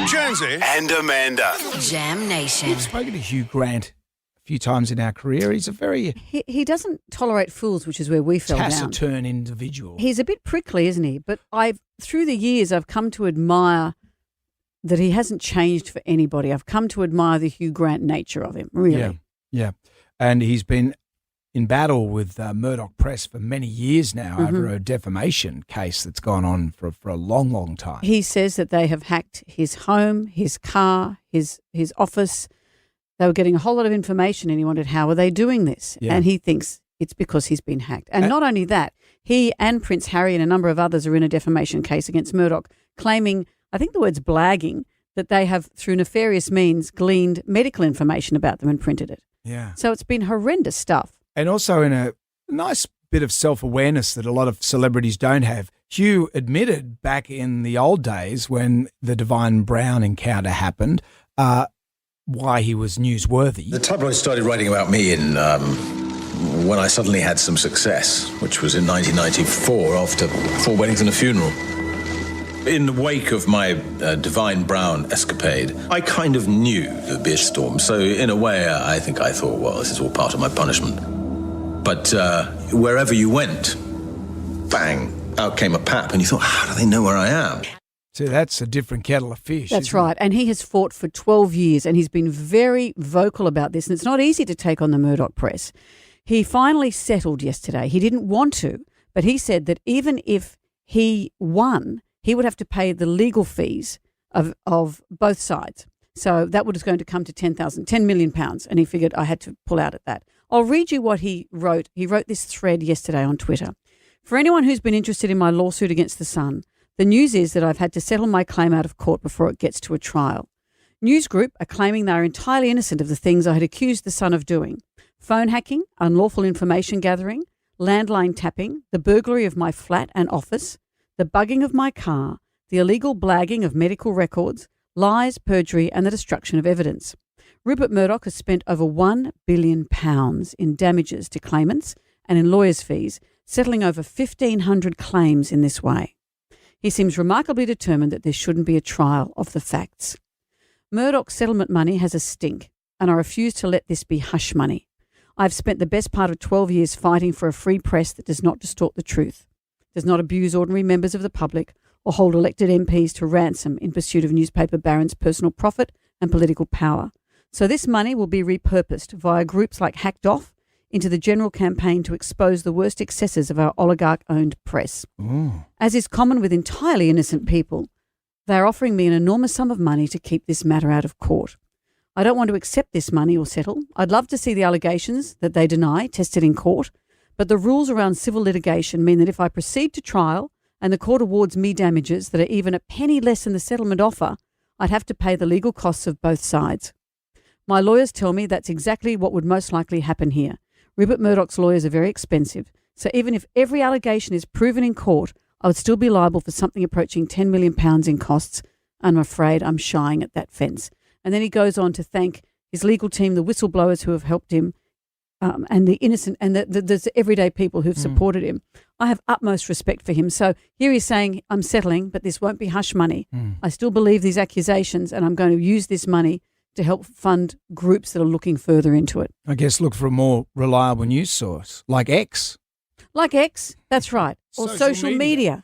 Jonesy and Amanda. Jam Nation. We've spoken to Hugh Grant a few times in our career. He's a very He doesn't tolerate fools, which is where we fell down. taciturn individual. He's a bit prickly, isn't he? But through the years, I've come to admire that he hasn't changed for anybody. I've come to admire the Hugh Grant nature of him, really. Yeah. And he's been in battle with Murdoch Press for many years now over a defamation case that's gone on for a long, long time. He says that they have hacked his home, his car, his office. They were getting a whole lot of information and he wondered, how are they doing this? Yeah. And he thinks it's because he's been hacked. And not only that, he and Prince Harry and a number of others are in a defamation case against Murdoch, claiming, I think the word's blagging, that they have, through nefarious means, gleaned medical information about them and printed it. Yeah. So it's been horrendous stuff. And also in a nice bit of self-awareness that a lot of celebrities don't have, Hugh admitted back in the old days when the Divine Brown encounter happened, why he was newsworthy. The tabloid started writing about me when I suddenly had some success, which was in 1994 after 4 weddings and a funeral. In the wake of my Divine Brown escapade, I kind of knew there'd be a storm. So in a way, I think I thought, well, this is all part of my punishment. But wherever you went, bang, out came a pap. And you thought, how do they know where I am? So that's a different kettle of fish. That's right. And he has fought for 12 years and he's been very vocal about this. And it's not easy to take on the Murdoch Press. He finally settled yesterday. He didn't want to, but he said that even if he won, he would have to pay the legal fees of both sides. So that was going to come to £10 million. And he figured I had to pull out at that. I'll read you what he wrote. He wrote this thread yesterday on Twitter. For anyone who's been interested in my lawsuit against The Sun, the news is that I've had to settle my claim out of court before it gets to a trial. News Group are claiming they are entirely innocent of the things I had accused The Sun of doing. Phone hacking, unlawful information gathering, landline tapping, the burglary of my flat and office, the bugging of my car, the illegal blagging of medical records, lies, perjury and the destruction of evidence. Rupert Murdoch has spent over £1 billion in damages to claimants and in lawyers' fees, settling over 1,500 claims in this way. He seems remarkably determined that there shouldn't be a trial of the facts. Murdoch's settlement money has a stink, and I refuse to let this be hush money. I've spent the best part of 12 years fighting for a free press that does not distort the truth, does not abuse ordinary members of the public, or hold elected MPs to ransom in pursuit of newspaper barons' personal profit and political power. So this money will be repurposed via groups like Hacked Off into the general campaign to expose the worst excesses of our oligarch-owned press. As is common with entirely innocent people, they are offering me an enormous sum of money to keep this matter out of court. I don't want to accept this money or settle. I'd love to see the allegations that they deny tested in court, but the rules around civil litigation mean that if I proceed to trial and the court awards me damages that are even a penny less than the settlement offer, I'd have to pay the legal costs of both sides. My lawyers tell me that's exactly what would most likely happen here. Rupert Murdoch's lawyers are very expensive, so even if every allegation is proven in court, I would still be liable for something approaching £10 million in costs. I'm afraid I'm shying at that fence. And then he goes on to thank his legal team, the whistleblowers who have helped him, and the innocent and the everyday people who've supported him. I have utmost respect for him. So here he's saying, I'm settling, but this won't be hush money. I still believe these accusations, and I'm going to use this money to help fund groups that are looking further into it. I guess look for a more reliable news source, like X. Like X, that's right. Or social media.